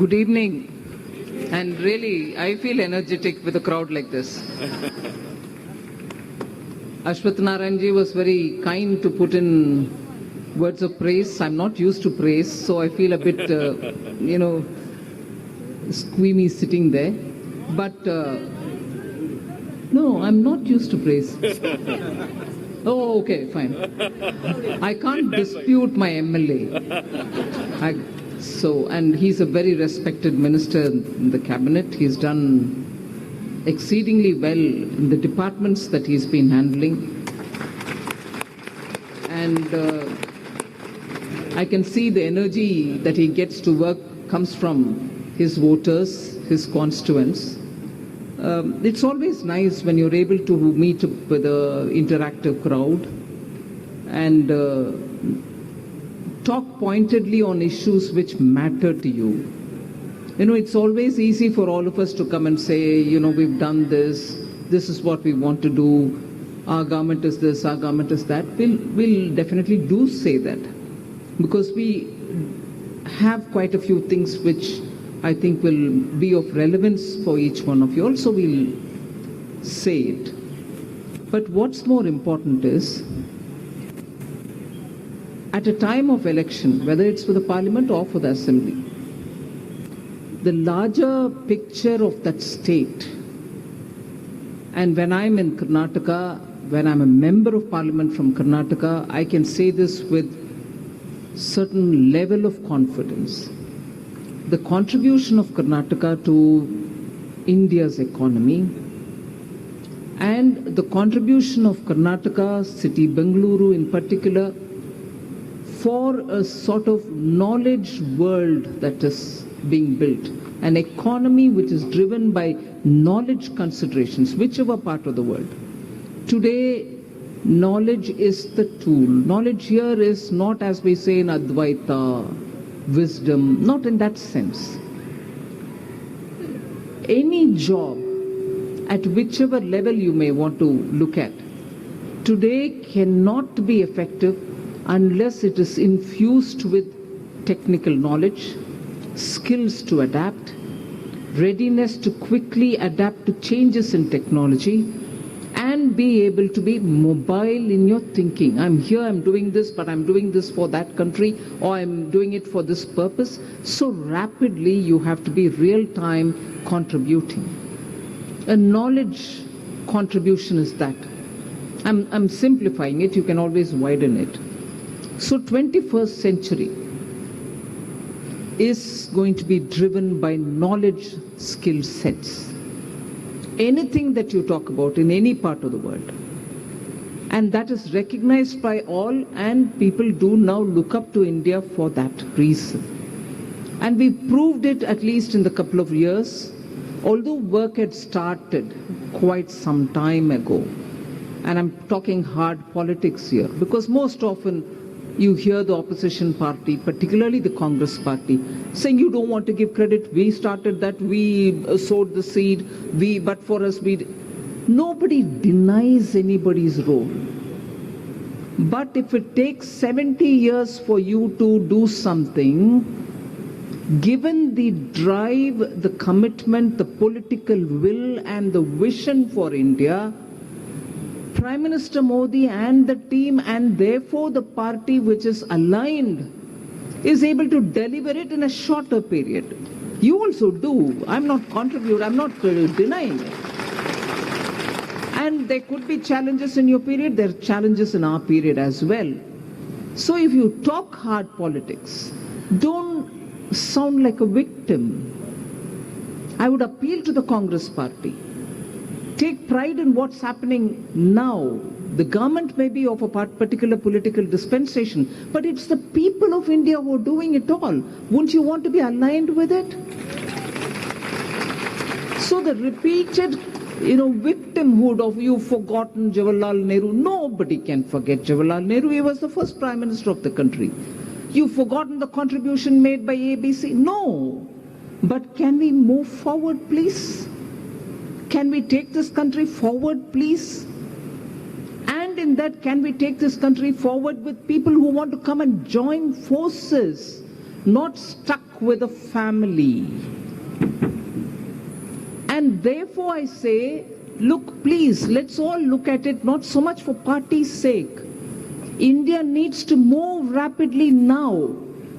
Good evening. And really, I feel energetic with a crowd like this. Ashwath Narayan ji was very kind to put in words of praise. I'm not used to praise, so I feel a bit, squeamy sitting there. But no, I'm not used to praise. Oh, okay, fine. I can't dispute my MLA. And he's a very respected minister in the cabinet. He's done exceedingly well in the departments that he's been handling. And I can see the energy that he gets to work comes from his voters, his constituents. It's always nice when you're able to meet up with an interactive crowd and talk pointedly on issues which matter to you. It's always easy for all of us to come and say, we've done this is what we want to do, our government is this, our government is that. We'll definitely do say that, because we have quite a few things which I think will be of relevance for each one of you all, so we'll say it. But what's more important is, at a time of election, whether it's for the parliament or for the assembly, the larger picture of that state, and when I'm in Karnataka, when I'm a member of parliament from Karnataka, I can say this with certain level of confidence. The contribution of Karnataka to India's economy and the contribution of Karnataka, city Bengaluru in particular, for a sort of knowledge world that is being built, an economy which is driven by knowledge considerations, whichever part of the world. Today, knowledge is the tool. Knowledge here is not, as we say in Advaita, wisdom, not in that sense. Any job, at whichever level you may want to look at, today cannot be effective unless it is infused with technical knowledge, skills to adapt, readiness to quickly adapt to changes in technology, and be able to be mobile in your thinking. I'm here, I'm doing this, but I'm doing this for that country, or I'm doing it for this purpose. So rapidly you have to be real-time contributing. A knowledge contribution is that. I'm simplifying it, you can always widen it. So 21st century is going to be driven by knowledge skill sets. Anything that you talk about in any part of the world. And that is recognized by all, and people do now look up to India for that reason. And we proved it at least in the couple of years, although work had started quite some time ago. And I'm talking hard politics here, because most often you hear the opposition party, particularly the Congress party, saying you don't want to give credit, we started that, we sowed the seed, but for us, nobody denies anybody's role. But if it takes 70 years for you to do something, given the drive, the commitment, the political will and the vision for India, Prime Minister Modi and the team, and therefore the party which is aligned, is able to deliver it in a shorter period. You also do. I'm not denying it. And there could be challenges in your period, there are challenges in our period as well. So if you talk hard politics, don't sound like a victim. I would appeal to the Congress party. Take pride in what's happening now. The government may be of a particular political dispensation, but it's the people of India who are doing it all. Wouldn't you want to be aligned with it? So the repeated, victimhood of you've forgotten Jawaharlal Nehru. Nobody can forget Jawaharlal Nehru. He was the first Prime Minister of the country. You've forgotten the contribution made by ABC. No. But can we move forward, please? Can we take this country forward, please? And in that, can we take this country forward with people who want to come and join forces, not stuck stuck with a family. And therefore I say, look, please, let's all look at it not so much for party's sake. India needs to move rapidly now.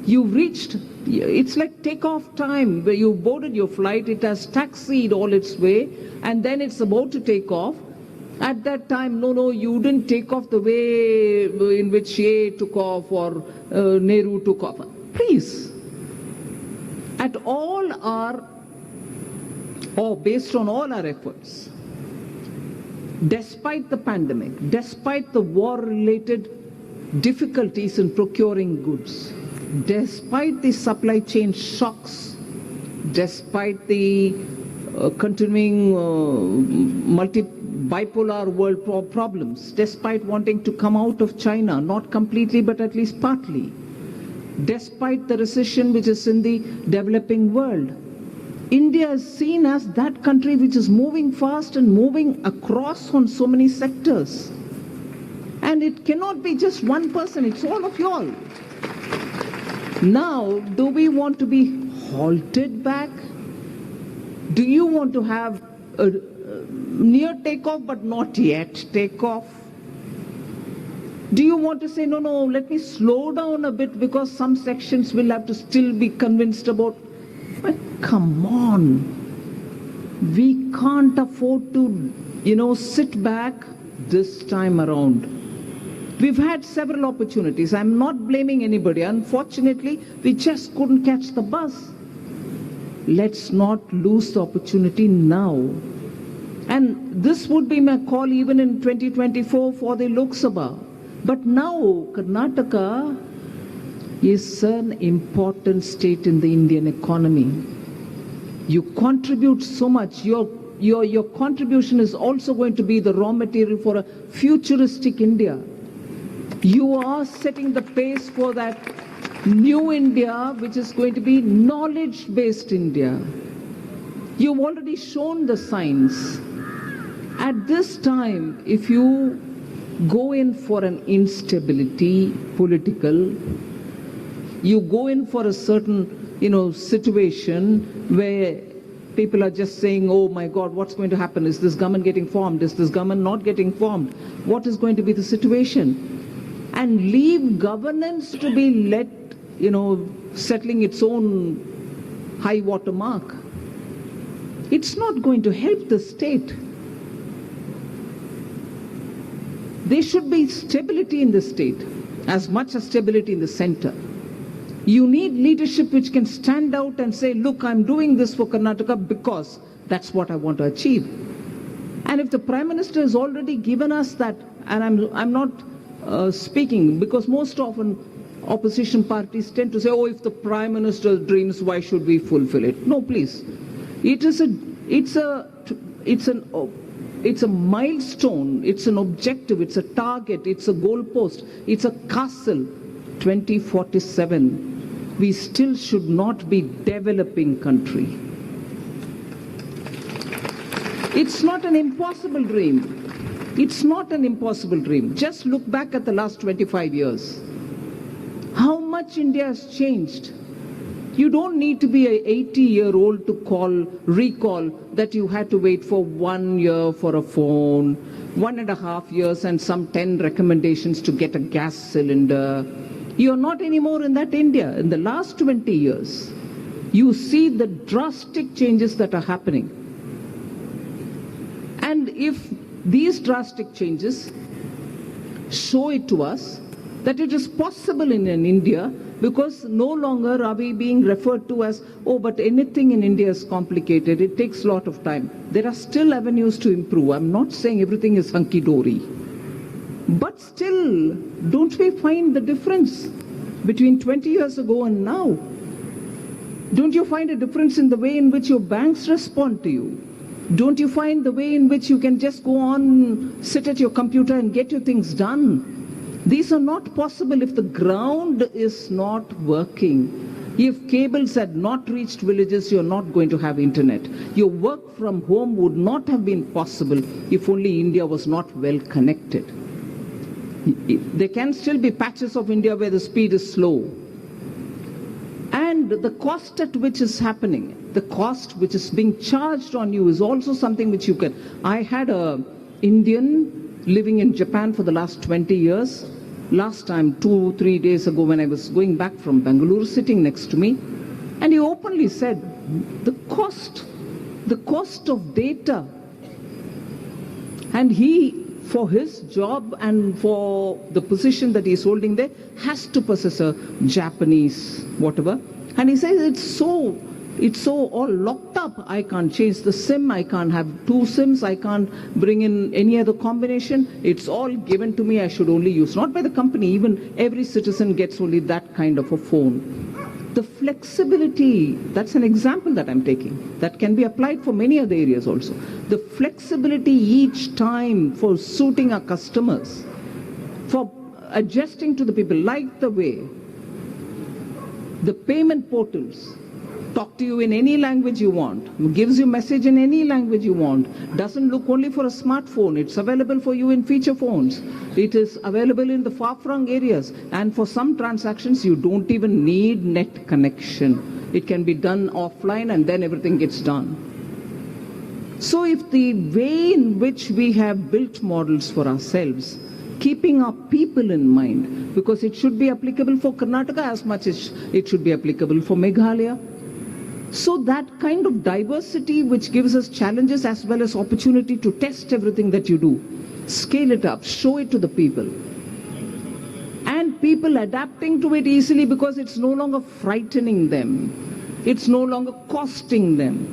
You've reached, it's like takeoff time, where you boarded your flight, it has taxied all its way, and then it's about to take off. At that time, no, you didn't take off the way in which Ye took off or Nehru took off. Please, at all our, or based on all our efforts, despite the pandemic, despite the war-related difficulties in procuring goods, despite the supply chain shocks, despite the continuing bipolar world problems, despite wanting to come out of China, not completely but at least partly, despite the recession which is in the developing world, India is seen as that country which is moving fast and moving across on so many sectors. And it cannot be just one person, it's all of you all. Now, do we want to be halted back? Do you want to have a near takeoff but not yet takeoff? Do you want to say, no, let me slow down a bit because some sections will have to still be convinced about? But come on. We can't afford to, sit back this time around. We've had several opportunities. I'm not blaming anybody. Unfortunately, we just couldn't catch the bus. Let's not lose the opportunity now. And this would be my call even in 2024 for the Lok Sabha. But now, Karnataka is an important state in the Indian economy. You contribute so much. Your contribution is also going to be the raw material for a futuristic India. You are setting the pace for that new India, which is going to be knowledge-based India. You've already shown the signs. At this time, if you go in for an instability, political, you go in for a certain, situation where people are just saying, oh my God, what's going to happen? Is this government getting formed? Is this government not getting formed? What is going to be the situation? And leave governance to be let, settling its own high water mark. It's not going to help the state. There should be stability in the state, as much as stability in the center. You need leadership which can stand out and say, look, I'm doing this for Karnataka because that's what I want to achieve. And if the Prime Minister has already given us that, and I'm not speaking, because most often opposition parties tend to say, oh, if the Prime Minister dreams, why should we fulfill it? No, please. It's a milestone, it's an objective, it's a target, it's a goalpost, it's a castle. 2047, we still should not be developing country. It's not an impossible dream. It's not an impossible dream. Just look back at the last 25 years. How much India has changed. You don't need to be an 80-year-old to recall that you had to wait for 1 year for a phone, 1.5 years and some 10 recommendations to get a gas cylinder. You're not anymore in that India. In the last 20 years, you see the drastic changes that are happening. And if these drastic changes show it to us that it is possible in an India, because no longer are we being referred to as, oh, but anything in India is complicated, it takes a lot of time. There are still avenues to improve. I'm not saying everything is hunky-dory. But still, don't we find the difference between 20 years ago and now? Don't you find a difference in the way in which your banks respond to you? Don't you find the way in which you can just go on, sit at your computer and get your things done? These are not possible if the ground is not working. If cables had not reached villages, you're not going to have internet. Your work from home would not have been possible if only India was not well connected. There can still be patches of India where the speed is slow. And And the cost at which is happening, the cost which is being charged on you is also something which you can. I had a Indian living in Japan for the last 20 years. Last time, 2-3 days ago, when I was going back from Bengaluru, sitting next to me, and he openly said, the cost of data. And he, for his job and for the position that he's holding there, has to possess a Japanese whatever. And he says it's so all locked up. I can't change the SIM. I can't have 2 SIMs. I can't bring in any other combination. It's all given to me. I should only use, not by the company. Even every citizen gets only that kind of a phone. The flexibility, that's an example that I'm taking, that can be applied for many other areas also. The flexibility each time for suiting our customers, for adjusting to the people, like the way the payment portals talk to you in any language you want, gives you message in any language you want, doesn't look only for a smartphone, it's available for you in feature phones, it is available in the far-flung areas, and for some transactions you don't even need net connection. It can be done offline and then everything gets done. So if the way in which we have built models for ourselves, keeping our people in mind, because it should be applicable for Karnataka as much as it should be applicable for Meghalaya. So that kind of diversity which gives us challenges as well as opportunity to test everything that you do, scale it up, show it to the people. And people adapting to it easily because it's no longer frightening them. It's no longer costing them.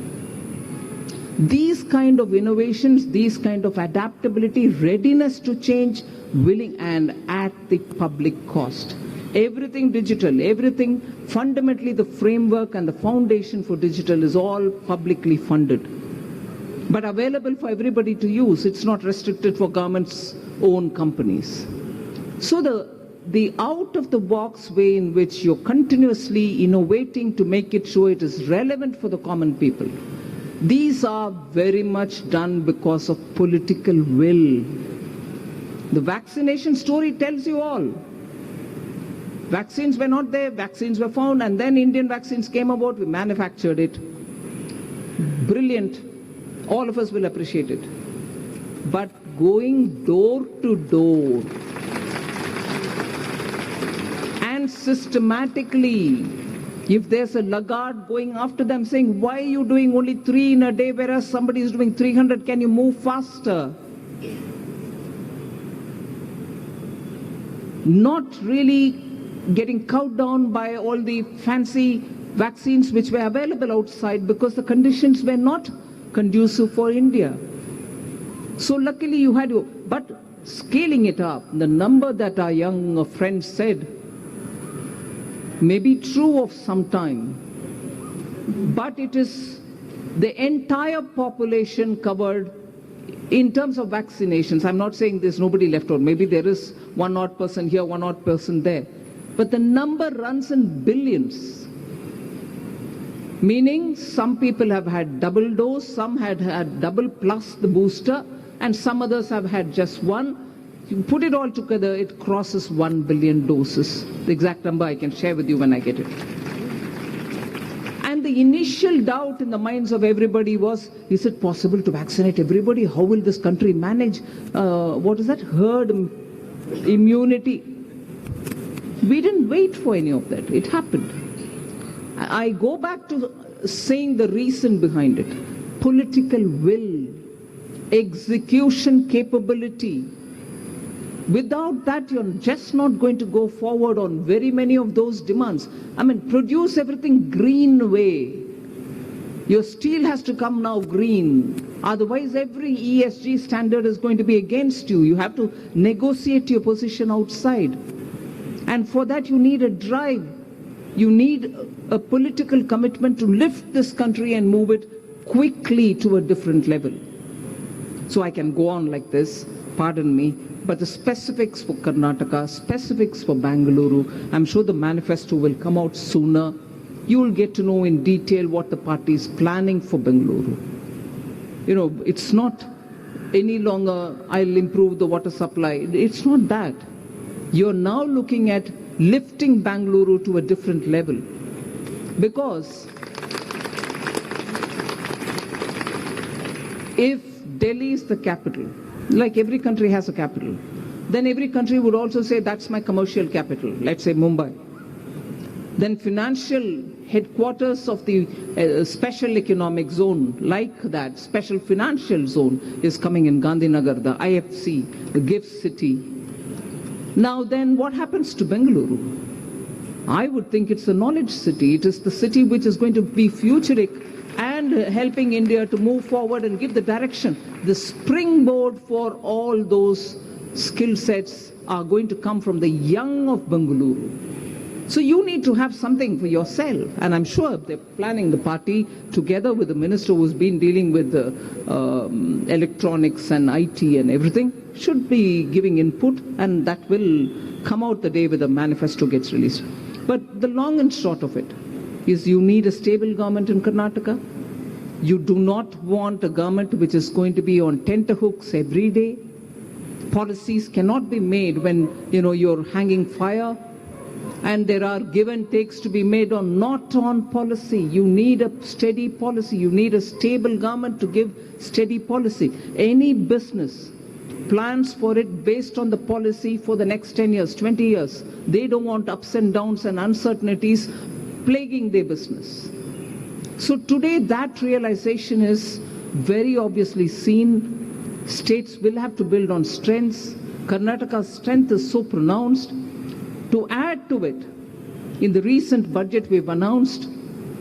These kind of innovations, these kind of adaptability, readiness to change, willing and at the public cost. Everything digital, everything, fundamentally the framework and the foundation for digital is all publicly funded. But available for everybody to use. It's not restricted for government's own companies. So the out-of-the-box way in which you're continuously innovating to make it so it is relevant for the common people, these are very much done because of political will. The vaccination story tells you all. Vaccines were not there, vaccines were found, and then Indian vaccines came about, we manufactured it. Brilliant. All of us will appreciate it. But going door to door and systematically, if there's a laggard going after them saying, why are you doing only 3 in a day whereas somebody is doing 300, can you move faster? Not really getting cowed down by all the fancy vaccines which were available outside because the conditions were not conducive for India. So luckily you had to, but scaling it up, the number that our young friend said may be true of some time, but it is the entire population covered in terms of vaccinations. I'm not saying there's nobody left out. Maybe there is 1 odd person here, 1 odd person there. But the number runs in billions. Meaning some people have had double dose, some had had double plus the booster, and some others have had just 1. You put it all together, it crosses 1 billion doses. The exact number I can share with you when I get it. And the initial doubt in the minds of everybody was, is it possible to vaccinate everybody? How will this country manage, herd immunity? We didn't wait for any of that. It happened. I go back to saying the reason behind it. Political will, execution capability. Without that, you're just not going to go forward on very many of those demands. I mean, produce everything green way. Your steel has to come now green. Otherwise, every ESG standard is going to be against you. You have to negotiate your position outside. And for that, you need a drive. You need a political commitment to lift this country and move it quickly to a different level. So I can go on like this, pardon me, but the specifics for Karnataka, specifics for Bengaluru, I'm sure the manifesto will come out sooner. You will get to know in detail what the party is planning for Bengaluru. You know, it's not any longer, I'll improve the water supply. It's not that. You're now looking at lifting Bengaluru to a different level. Because if Delhi is the capital, like every country has a capital, then every country would also say that's my commercial capital, let's say Mumbai. Then financial headquarters of the special economic zone, like that special financial zone, is coming in Gandhinagar, the IFC, the gift city. Now then, what happens to Bengaluru? I would think it's a knowledge city. It is the city which is going to be futuric and helping India to move forward and give the direction. The springboard for all those skill sets are going to come from the young of Bengaluru. So you need to have something for yourself. And I'm sure they're planning, the party, together with the minister who's been dealing with the electronics and IT and everything, should be giving input, and that will come out the day with the manifesto gets released. But the long and short of it is you need a stable government in Karnataka. You do not want a government which is going to be on tenterhooks every day. Policies cannot be made when, you're hanging fire. And there are give and takes to be made not on policy. You need a steady policy. You need a stable government to give steady policy. Any business plans for it based on the policy for the next 10 years, 20 years. They don't want ups and downs and uncertainties plaguing their business. So today that realization is very obviously seen. States will have to build on strengths. Karnataka's strength is so pronounced. To add to it, in the recent budget we've announced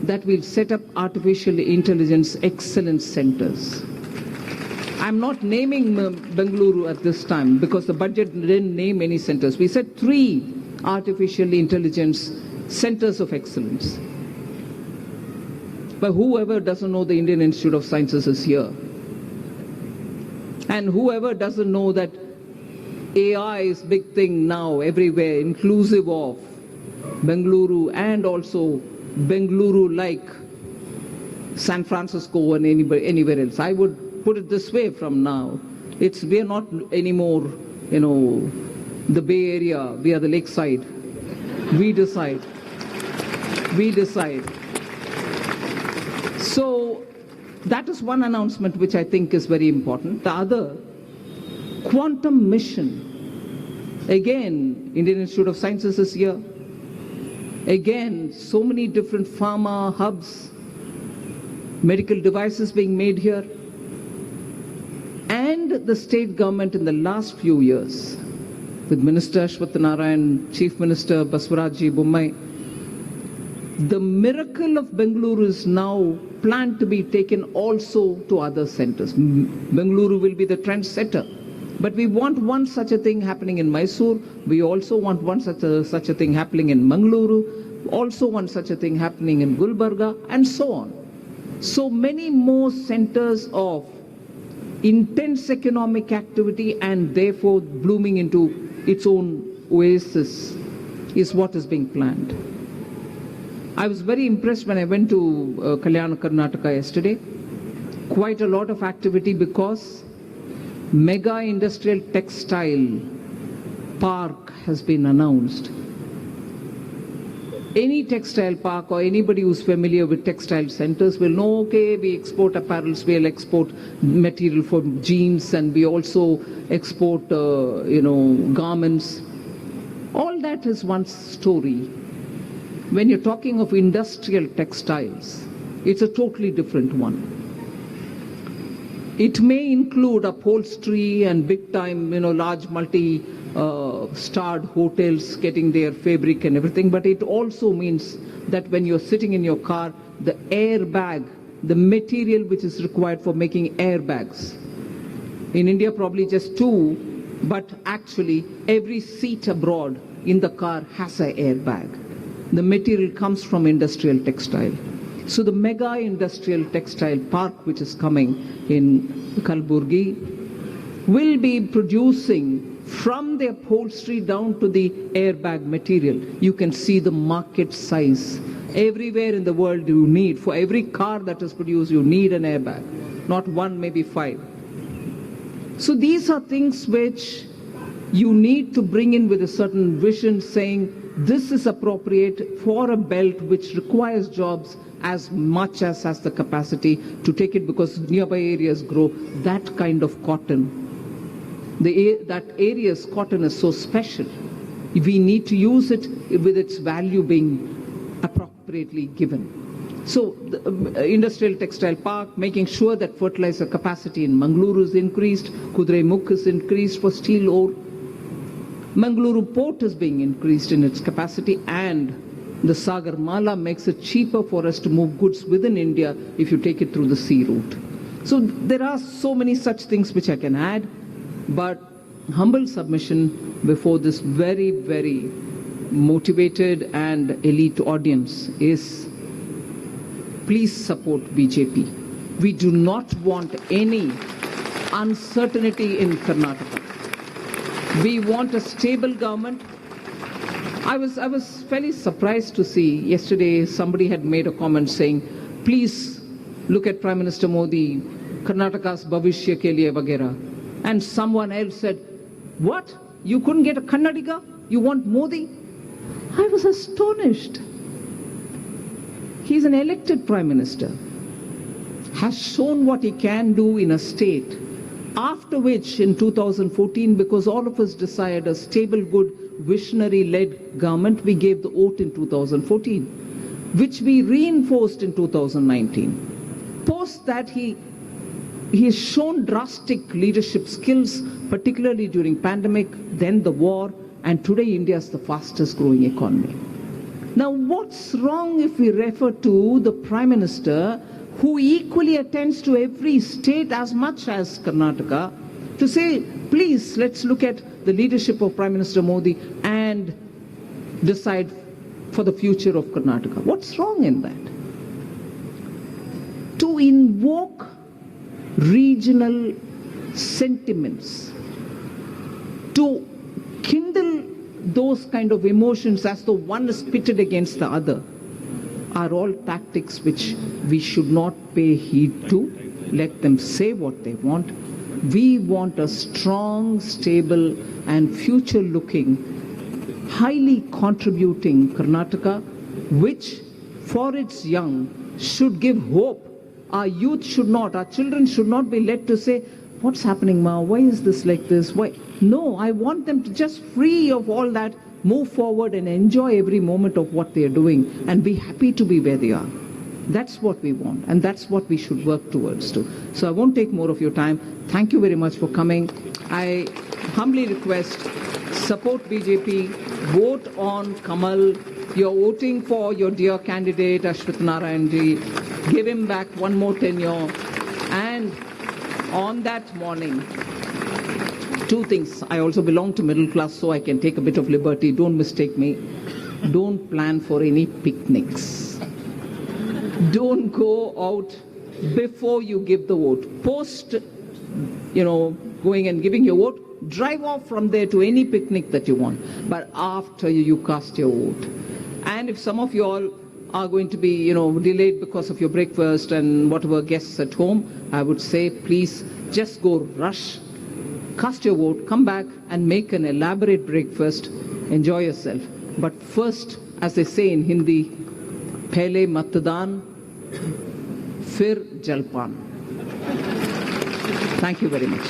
that we'll set up artificial intelligence excellence centers. I'm not naming Bengaluru at this time because the budget didn't name any centers. We said 3 artificial intelligence centers of excellence. But whoever doesn't know the Indian Institute of Sciences is here. And whoever doesn't know that AI is big thing now everywhere, inclusive of Bengaluru and also Bengaluru like San Francisco and anywhere else. I would put it this way from now. We are not anymore, the Bay Area. We are the lakeside. We decide. We decide. So that is one announcement which I think is very important. The other, quantum mission. Again, Indian Institute of Sciences is here. Again, so many different pharma hubs, medical devices being made here. And the state government in the last few years, with Minister Ashwath Narayan, Chief Minister Baswarajji Bommai, the miracle of Bengaluru is now planned to be taken also to other centers. Bengaluru will be the trendsetter. But we want one such a thing happening in Mysore. We also want one such a thing happening in Mangaluru. Also one such a thing happening in Gulbarga, and so on. So many more centers of intense economic activity and therefore blooming into its own oasis is what is being planned. I was very impressed when I went to Kalyana, Karnataka yesterday. Quite a lot of activity because mega industrial textile park has been announced. Any textile park or anybody who's familiar with textile centers will know, okay, we export apparels, we'll export material for jeans, and we also export, garments. All that is one story. When you're talking of industrial textiles, it's a totally different one. It may include upholstery and big time, large multi-starred hotels getting their fabric and everything, but it also means that when you're sitting in your car, the airbag, the material which is required for making airbags. In India, probably just 2, but actually every seat abroad in the car has an airbag. The material comes from industrial textile. So the mega industrial textile park which is coming in Kalburgi will be producing from the upholstery down to the airbag material. You can see the market size. Everywhere in the world you need, for every car that is produced, you need an airbag. Not 1, maybe 5. So these are things which you need to bring in with a certain vision saying this is appropriate for a belt which requires jobs as much as has the capacity to take it, because nearby areas grow that kind of cotton. That area's cotton is so special. We need to use it with its value being appropriately given. So the industrial textile park, making sure that fertilizer capacity in Mangaluru is increased, Kudremukh is increased for steel ore. Bengaluru port is being increased in its capacity, and the Sagarmala makes it cheaper for us to move goods within India if you take it through the sea route. So there are so many such things which I can add, but humble submission before this very, very motivated and elite audience is, please support BJP. We do not want any uncertainty in Karnataka. We want a stable government. I was fairly surprised to see yesterday somebody had made a comment saying, please look at Prime Minister Modi, Karnataka's bhavishya ke liye vagera. And someone else said, what? You couldn't get a Kannadiga? You want Modi? I was astonished. He's an elected Prime Minister, has shown what he can do in a state. After which, in 2014, because all of us desired a stable, good, visionary-led government, we gave the oath in 2014, which we reinforced in 2019. Post that, he has shown drastic leadership skills, particularly during pandemic, then the war, and today India is the fastest growing economy. Now, what's wrong if we refer to the Prime Minister, who equally attends to every state as much as Karnataka, to say, please, let's look at the leadership of Prime Minister Modi and decide for the future of Karnataka. What's wrong in that? To invoke regional sentiments, to kindle those kind of emotions as though one is pitted against the other, are all tactics which we should not pay heed to. Let them say what they want. We want a strong, stable and future-looking, highly contributing Karnataka, which for its young should give hope. Our youth should not, our children should not be led to say, what's happening, Ma? Why is this like this? Why? No, I want them to just free of all that, move forward and enjoy every moment of what they are doing and be happy to be where they are. That's what we want, and that's what we should work towards too. So I won't take more of your time. Thank you very much for coming. I humbly request, support BJP, vote on Kamal. You're voting for your dear candidate, Ashwath Narayan ji. Give him back one more tenure. And on that morning, two things. I also belong to middle class, so I can take a bit of liberty. Don't mistake me. Don't plan for any picnics. Don't go out before you give the vote. Post, going and giving your vote, drive off from there to any picnic that you want. But after you cast your vote. And if some of you all are going to be, delayed because of your breakfast and whatever guests at home, I would say, please just go rush, cast your vote, come back and make an elaborate breakfast, enjoy yourself. But first, as they say in Hindi, Pehle Matdan, Fir Jalpan. Thank you very much.